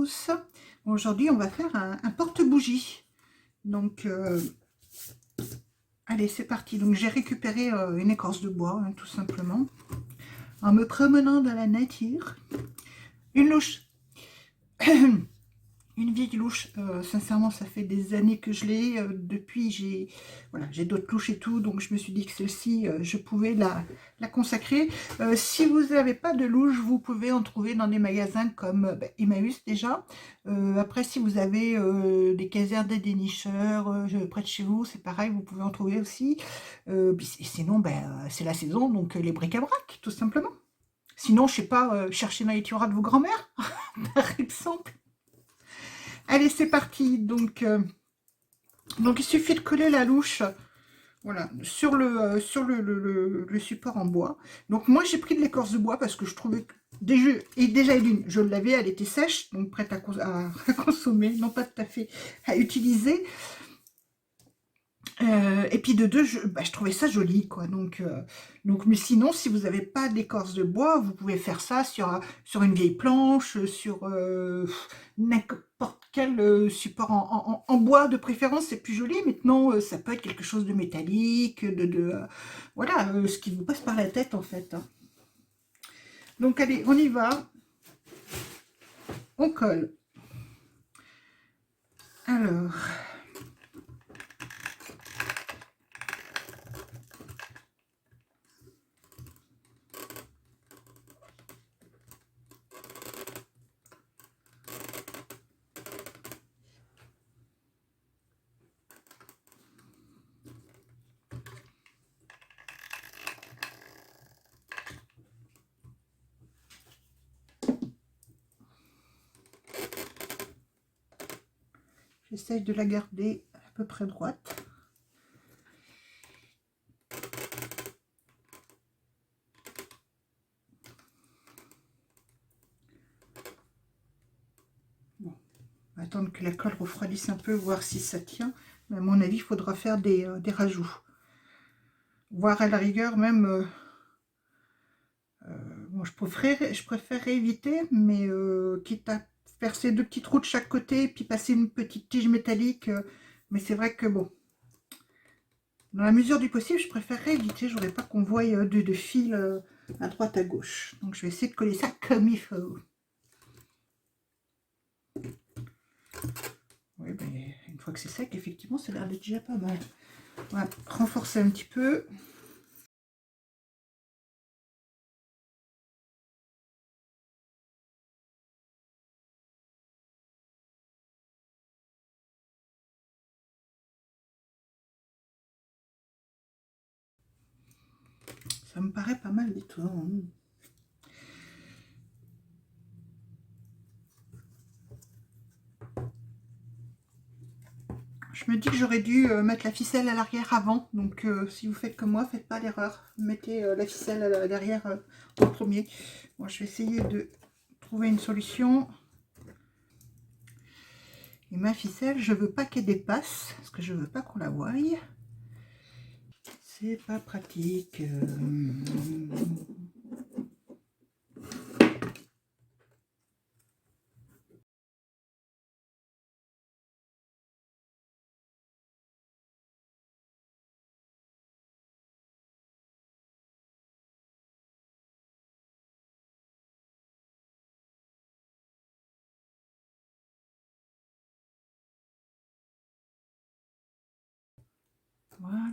tous. Aujourd'hui, on va faire un porte-bougie. Donc, allez, c'est parti. Donc, j'ai récupéré une écorce de bois, tout simplement, en me promenant dans la nature. Une louche. Une vieille louche, sincèrement, ça fait des années que je l'ai. Depuis, j'ai d'autres louches et tout, donc je me suis dit que celle-ci, je pouvais la consacrer. Si vous n'avez pas de louche, vous pouvez en trouver dans des magasins comme Emmaüs déjà. Après, si vous avez des casernes des dénicheurs près de chez vous, c'est pareil, vous pouvez en trouver aussi. Sinon, c'est la saison, donc les bric-à-brac, tout simplement. Sinon, je sais pas, chercher dans les tiroirs de vos grands-mères, par exemple. Allez, c'est parti. Donc, il suffit de coller la louche, voilà, sur le support en bois. Donc, moi, j'ai pris de l'écorce de bois parce que je trouvais que déjà d'une, je l'avais, elle était sèche, donc prête à consommer, non pas tout à fait à utiliser. Et puis de deux, je trouvais ça joli, quoi. Donc, mais sinon, si vous n'avez pas d'écorce de bois, vous pouvez faire ça sur une vieille planche, sur n'importe quel support en bois de préférence, c'est plus joli. Maintenant, ça peut être quelque chose de métallique, voilà, ce qui vous passe par la tête, en fait. Hein. Donc, allez, on y va. On colle. Alors... J'essaye de la garder à peu près droite. Bon, on va attendre que la colle refroidisse un peu, voir si ça tient. Mais à mon avis, il faudra faire des rajouts. Voire à la rigueur même... bon, je préférerais éviter, mais quitte à percer 2 petits trous de chaque côté, puis passer une petite tige métallique. Mais c'est vrai que bon, dans la mesure du possible, je préférerais éviter. Je voudrais pas qu'on voie de fil à droite à gauche. Donc je vais essayer de coller ça comme il faut. Oui, une fois que c'est sec, effectivement, ça a l'air d'être déjà pas mal. On va renforcer un petit peu. Ça me paraît pas mal du tout. Hein. Je me dis que j'aurais dû mettre la ficelle à l'arrière avant. Donc, si vous faites comme moi, faites pas l'erreur. Mettez la ficelle à l'arrière au premier. Moi, je vais essayer de trouver une solution. Et ma ficelle, je veux pas qu'elle dépasse, parce que je veux pas qu'on la voie. C'est pas pratique. Voilà.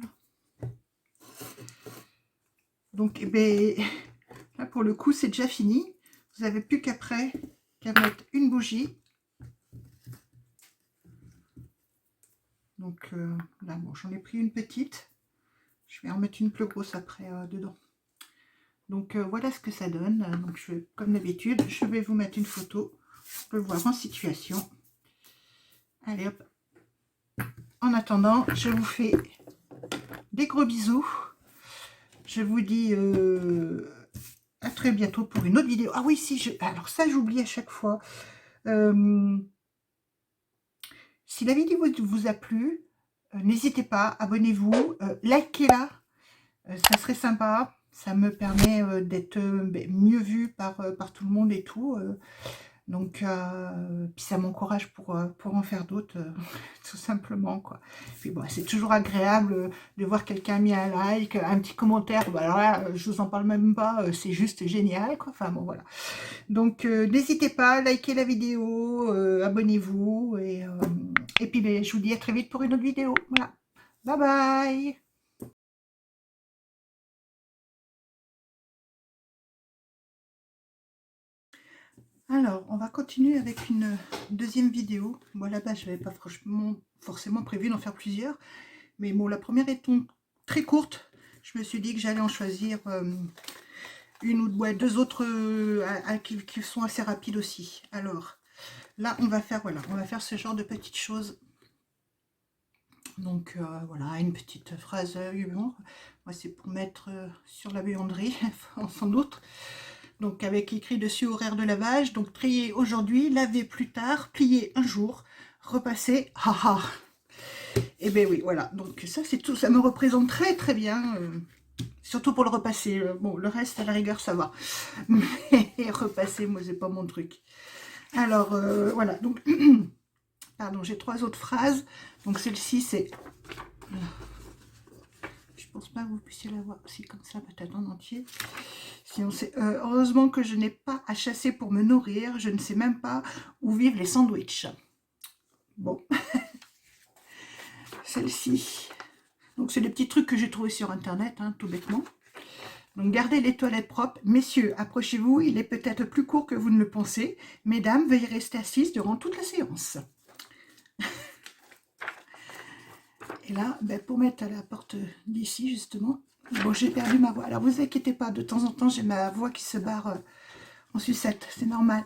Donc, là, pour le coup, c'est déjà fini. Vous n'avez plus qu'à mettre une bougie. Donc, là, bon, j'en ai pris une petite. Je vais en mettre une plus grosse après dedans. Donc, voilà ce que ça donne. Donc, comme d'habitude, je vais vous mettre une photo pour le voir en situation. Allez, hop. En attendant, je vous fais des gros bisous. Je vous dis à très bientôt pour une autre vidéo. Ah oui, si, alors ça, j'oublie à chaque fois. Si la vidéo vous a plu, n'hésitez pas, abonnez-vous, likez-la, ça serait sympa. Ça me permet d'être mieux vue par tout le monde et tout. Donc, puis ça m'encourage pour en faire d'autres, tout simplement, quoi. Puis bon, c'est toujours agréable de voir quelqu'un a mis un like, un petit commentaire. Bah, alors là, je vous en parle même pas, c'est juste génial, quoi. Enfin bon, voilà. Donc, n'hésitez pas, likez la vidéo, abonnez-vous, et puis ben, je vous dis à très vite pour une autre vidéo. Voilà. Bye bye! Alors, on va continuer avec une deuxième vidéo. Moi, là-bas, je n'avais pas forcément prévu d'en faire plusieurs. Mais bon, la première étant très courte, je me suis dit que j'allais en choisir une ou ouais, deux autres qui sont assez rapides aussi. Alors, là, on va faire, voilà, on va faire ce genre de petites choses. Donc, voilà, une petite phrase humour. Moi, c'est pour mettre sur la buanderie, sans doute. Donc avec écrit dessus horaire de lavage, donc trier aujourd'hui, laver plus tard, plier un jour, repasser, haha. Et ben oui, voilà, donc ça c'est tout, ça me représente très très bien, surtout pour le repasser. Bon, le reste à la rigueur ça va, mais repasser, moi c'est pas mon truc. Alors voilà, donc pardon, j'ai trois autres phrases. Donc celle-ci c'est, je pense pas que vous puissiez la voir aussi comme ça, peut-être en entier. Sinon, c'est heureusement que je n'ai pas à chasser pour me nourrir. Je ne sais même pas où vivent les sandwichs. Bon, celle-ci. Donc, c'est des petits trucs que j'ai trouvés sur Internet, hein, tout bêtement. Donc, gardez les toilettes propres. Messieurs, approchez-vous. Il est peut-être plus court que vous ne le pensez. Mesdames, veuillez rester assises durant toute la séance. Et là, ben, pour mettre à la porte d'ici, justement. Bon, j'ai perdu ma voix. Alors, vous inquiétez pas. De temps en temps, j'ai ma voix qui se barre en sucette. C'est normal.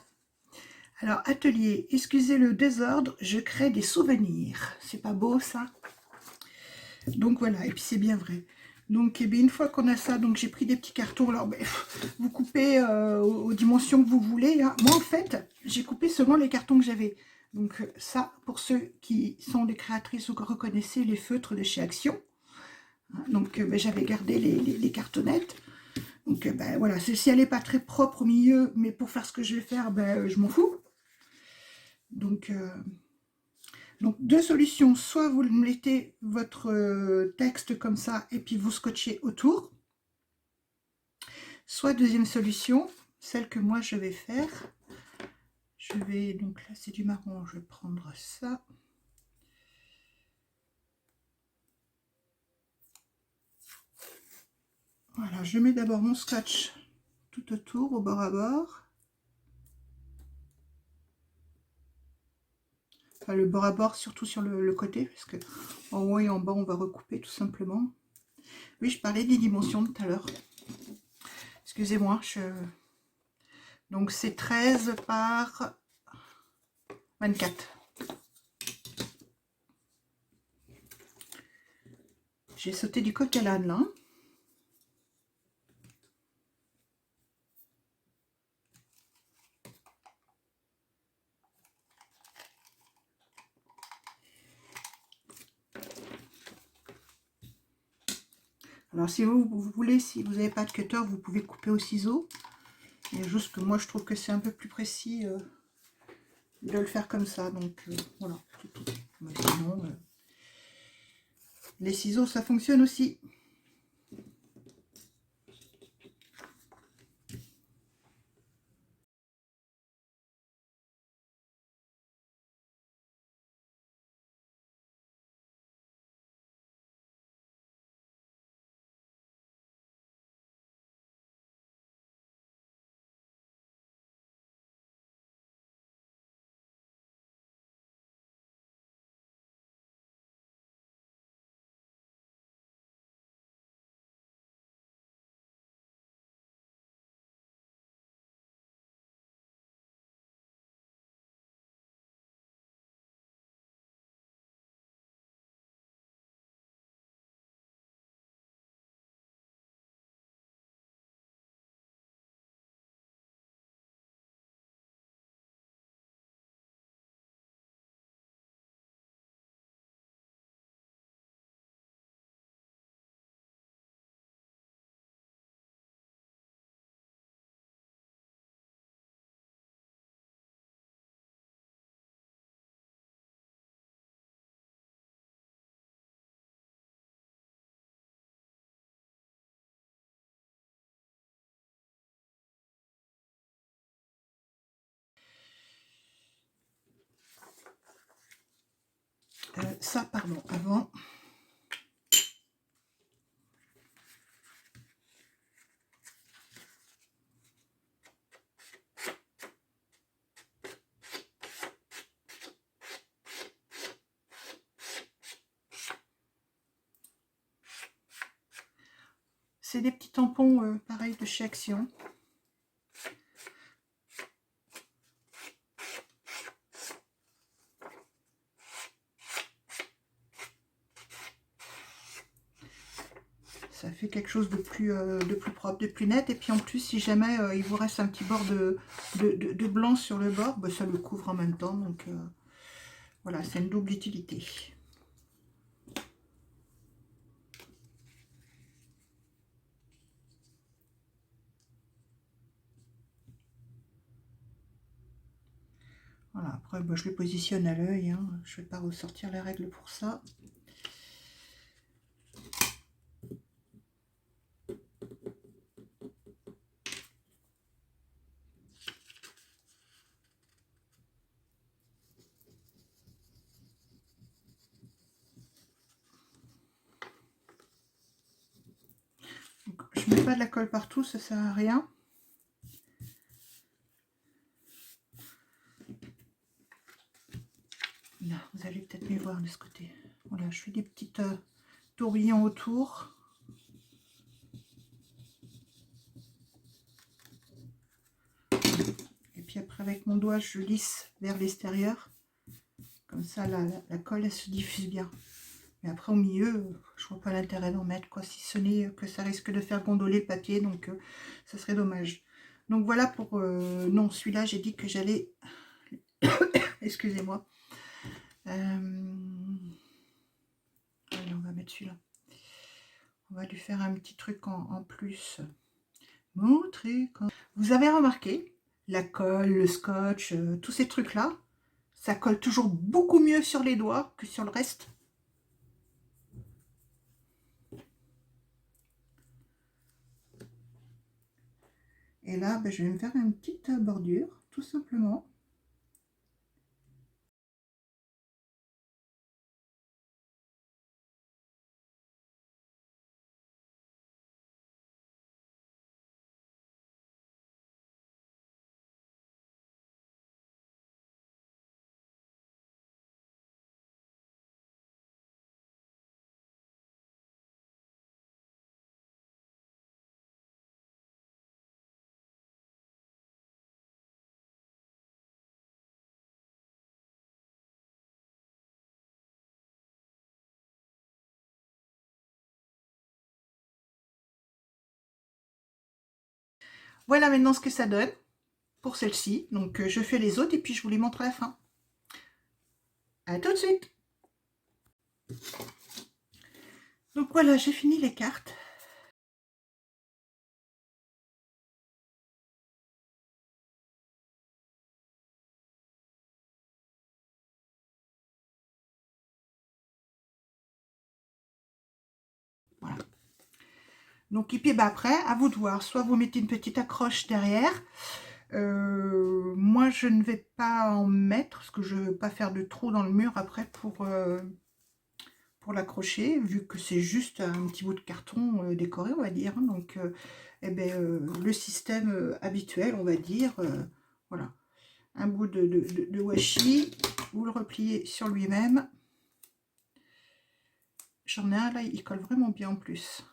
Alors, atelier, excusez le désordre, je crée des souvenirs. C'est pas beau, ça? Donc, voilà, et puis c'est bien vrai. Donc, eh bien, une fois qu'on a ça, donc j'ai pris des petits cartons. Alors, ben, vous coupez aux dimensions que vous voulez, hein. Moi, en fait, j'ai coupé seulement les cartons que j'avais. Donc, ça, pour ceux qui sont des créatrices ou que reconnaissez les feutres de chez Action. Hein, donc, ben, j'avais gardé les cartonnettes. Donc, ben, voilà, celle-ci, elle n'est pas très propre au milieu, mais pour faire ce que je vais faire, ben, je m'en fous. Donc, deux solutions. Soit vous mettez votre texte comme ça et puis vous scotchez autour. Soit deuxième solution, celle que moi je vais faire. Je vais, donc là c'est du marron, je vais prendre ça. Voilà, je mets d'abord mon scotch tout autour, au bord à bord. Enfin, le bord à bord, surtout sur le côté, parce que en haut et en bas, on va recouper tout simplement. Oui, je parlais des dimensions tout à l'heure. Excusez-moi, donc c'est 13 par 24. J'ai sauté du coq à l'âne là. Alors si vous voulez, si vous n'avez pas de cutter, vous pouvez couper au ciseau. Mais juste que moi je trouve que c'est un peu plus précis de le faire comme ça. Donc voilà, c'est tout. Mais sinon, les ciseaux ça fonctionne aussi. ça, pardon, avant. C'est des petits tampons pareil de chez Action. Ça fait quelque chose de plus propre, de plus net. Et puis en plus, si jamais il vous reste un petit bord de blanc sur le bord, bah, ça le couvre en même temps. Donc voilà, c'est une double utilité. Voilà, après bah, je le positionne à l'œil, hein. Je ne vais pas ressortir les règles pour ça. Donc, je ne mets pas de la colle partout, ça sert à rien. Là, vous allez peut-être mieux voir de ce côté. Voilà, je fais des petites tourbillons autour. Et puis après, avec mon doigt, je lisse vers l'extérieur. Comme ça, la colle, elle se diffuse bien. Mais après, au milieu, je vois pas l'intérêt d'en mettre, quoi. Si ce n'est que ça risque de faire gondoler le papier, donc ça serait dommage. Donc voilà pour... non, celui-là, j'ai dit que j'allais... Excusez-moi. Allez, on va mettre celui-là. On va lui faire un petit truc en plus. Montrer quand... Vous avez remarqué, la colle, le scotch, tous ces trucs-là, ça colle toujours beaucoup mieux sur les doigts que sur le reste. Et là, ben, je vais me faire une petite bordure, tout simplement. Voilà maintenant ce que ça donne pour celle-ci. Donc je fais les autres et puis je vous les montre à la fin. À tout de suite. Donc voilà, j'ai fini les cartes. Voilà. Donc et puis bah, après, à vous de voir. Soit vous mettez une petite accroche derrière. Moi je ne vais pas en mettre parce que je ne veux pas faire de trou dans le mur après pour l'accrocher, vu que c'est juste un petit bout de carton décoré, on va dire. Donc eh ben, le système habituel, on va dire, voilà, un bout de washi, vous le repliez sur lui-même. J'en ai un là, il colle vraiment bien en plus.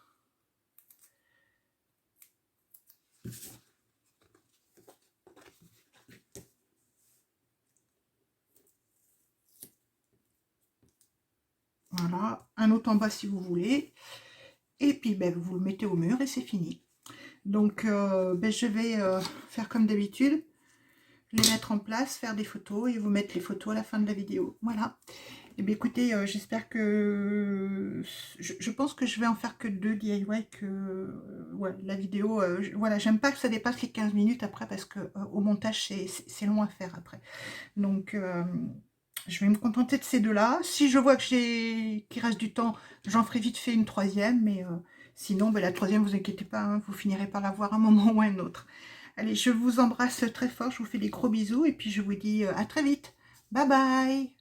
Voilà, un autre en bas si vous voulez. Et puis ben, vous le mettez au mur et c'est fini. Donc ben, je vais faire comme d'habitude, les mettre en place, faire des photos et vous mettre les photos à la fin de la vidéo. Voilà. Et bien écoutez, j'espère que... Je pense que je vais en faire que 2 DIY, que ouais, la vidéo... voilà, j'aime pas que ça dépasse les 15 minutes après parce que au montage, c'est long à faire après. Donc, je vais me contenter de ces deux-là. Si je vois que qu'il reste du temps, j'en ferai vite fait une troisième. Mais sinon, ben, la troisième, vous inquiétez pas, hein, vous finirez par la voir un moment ou un autre. Allez, je vous embrasse très fort, je vous fais des gros bisous et puis je vous dis à très vite. Bye bye!